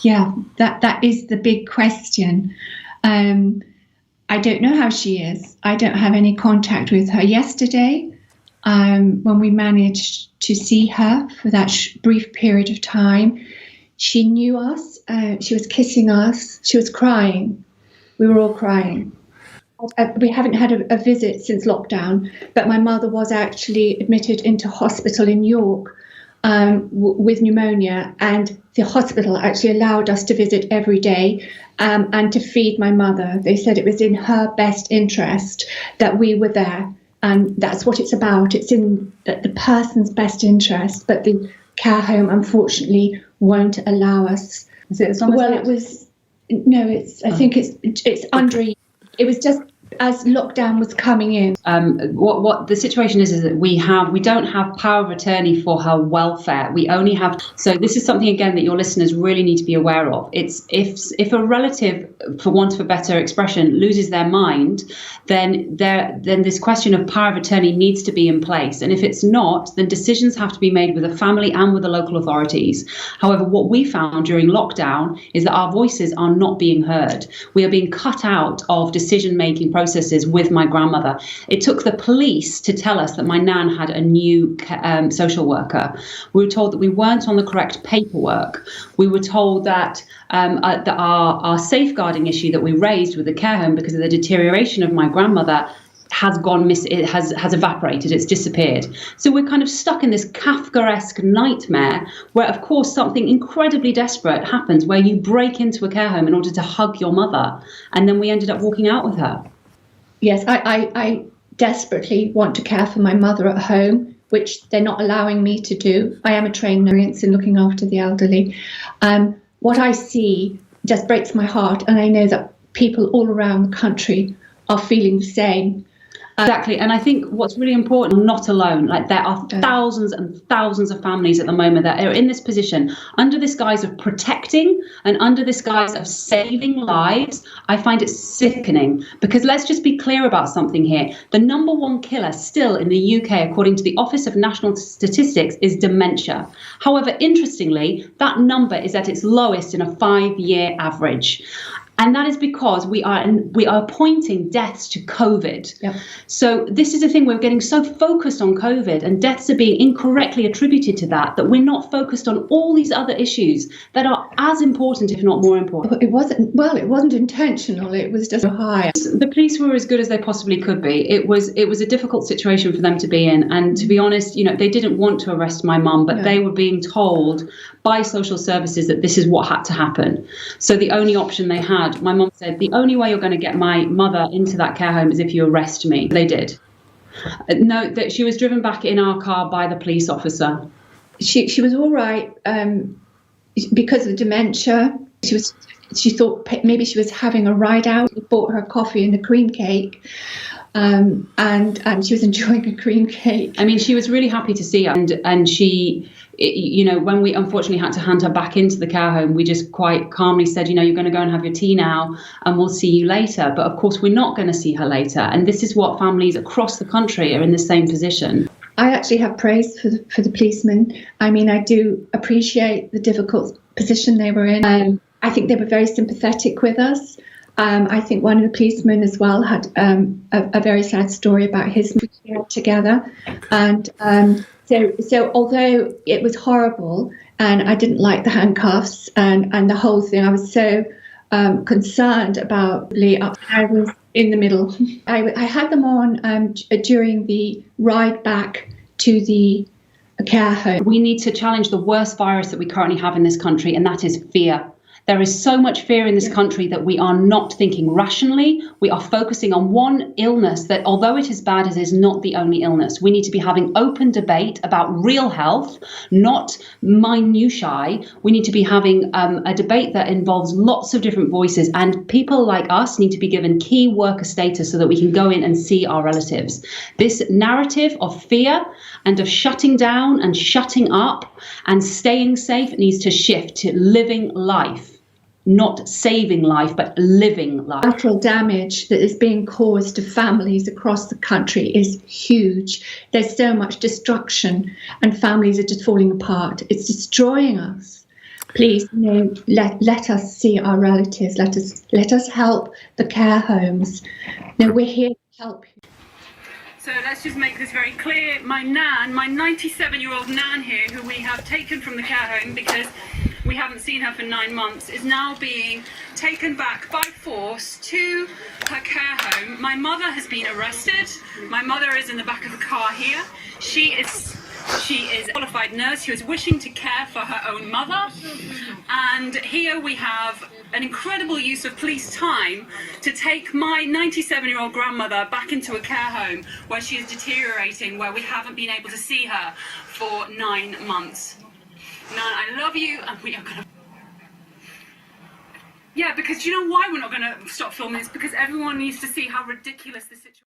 Yeah, that is the big question. I don't know how she is. I don't have any contact with her. Yesterday, when we managed to see her for that brief period of time, she knew us. She was kissing us. She was crying. We were all crying. We haven't had a visit since lockdown, but my mother was actually admitted into hospital in York with pneumonia, and the hospital actually allowed us to visit every day and to feed my mother. They said it was in her best interest that we were there, and that's what it's about. It's in the person's best interest, but the care home unfortunately won't allow us. Is it as long as well, that? It was no. I think it's under. It was just as lockdown was coming in. What the situation is that we don't have power of attorney for her welfare. We only have. So this is something again that your listeners really need to be aware of. It's if a relative, for want of a better expression, loses their mind, then this question of power of attorney needs to be in place. And if it's not, then decisions have to be made with the family and with the local authorities. However, what we found during lockdown is that our voices are not being heard. We are being cut out of decision-making processes with my grandmother. It took the police to tell us that my nan had a new social worker. We were told that we weren't on the correct paperwork. We were told that our safeguarding issue that we raised with the care home because of the deterioration of my grandmother has has evaporated. It's disappeared. So we're kind of stuck in this Kafkaesque nightmare where, of course, something incredibly desperate happens where you break into a care home in order to hug your mother, and then we ended up walking out with her. Yes, I desperately want to care for my mother at home, which they're not allowing me to do. I am a trained nurse in looking after the elderly. What I see just breaks my heart, and I know that people all around the country are feeling the same. Exactly. And I think what's really important, I'm not alone. Like, there are thousands and thousands of families at the moment that are in this position under this guise of protecting and under this guise of saving lives. I find it sickening, because let's just be clear about something here. The number one killer still in the UK, according to the Office of National Statistics, is dementia. However, interestingly, that number is at its lowest in a 5-year average. And that is because we are pointing deaths to COVID. Yep. So this is the thing, we're getting so focused on COVID and deaths are being incorrectly attributed to that we're not focused on all these other issues that are as important, if not more important. It wasn't intentional. It was just high. The police were as good as they possibly could be. It was a difficult situation for them to be in. And to be honest, they didn't want to arrest my mum, but they were being told by social services that this is what had to happen. So the only option they had, my mum said, the only way you're going to get my mother into that care home is if you arrest me. They did. No, that she was driven back in our car by the police officer. She was all right because of dementia. She thought maybe she was having a ride out. We bought her coffee and a cream cake. And she was enjoying a cream cake. I mean, she was really happy to see us, and she, when we unfortunately had to hand her back into the care home, we just quite calmly said, you're going to go and have your tea now, and we'll see you later. But of course, we're not going to see her later, and this is what families across the country are in the same position. I actually have praise for the policemen. I mean, I do appreciate the difficult position they were in. I think they were very sympathetic with us. I think one of the policemen as well had a very sad story about his marriage together. And so although it was horrible and I didn't like the handcuffs and the whole thing, I was so concerned about I was in the middle. I had them on during the ride back to the care home. We need to challenge the worst virus that we currently have in this country, and that is fear. There is so much fear in this country that we are not thinking rationally. We are focusing on one illness that, although it is bad, it is not the only illness. We need to be having open debate about real health, not minutiae. We need to be having a debate that involves lots of different voices, and people like us need to be given key worker status so that we can go in and see our relatives. This narrative of fear and of shutting down and shutting up and staying safe needs to shift to living life. Not saving life, but living life. Collateral damage that is being caused to families across the country is huge. There's so much destruction and families are just falling apart. It's destroying us. please, let us see our relatives. Let us help the care homes. We're here to help you. So let's just make this very clear. My nan, my 97-year-old nan here, who we have taken from the care home because we haven't seen her for 9 months, is now being taken back by force to her care home. My mother has been arrested. My mother is in the back of the car here. She is a qualified nurse who is wishing to care for her own mother. And here we have an incredible use of police time to take my 97-year-old grandmother back into a care home where she is deteriorating, where we haven't been able to see her for 9 months. Nan, I love you, and we are gonna... Yeah, because you know why we're not gonna stop filming this? Because everyone needs to see how ridiculous this situation is.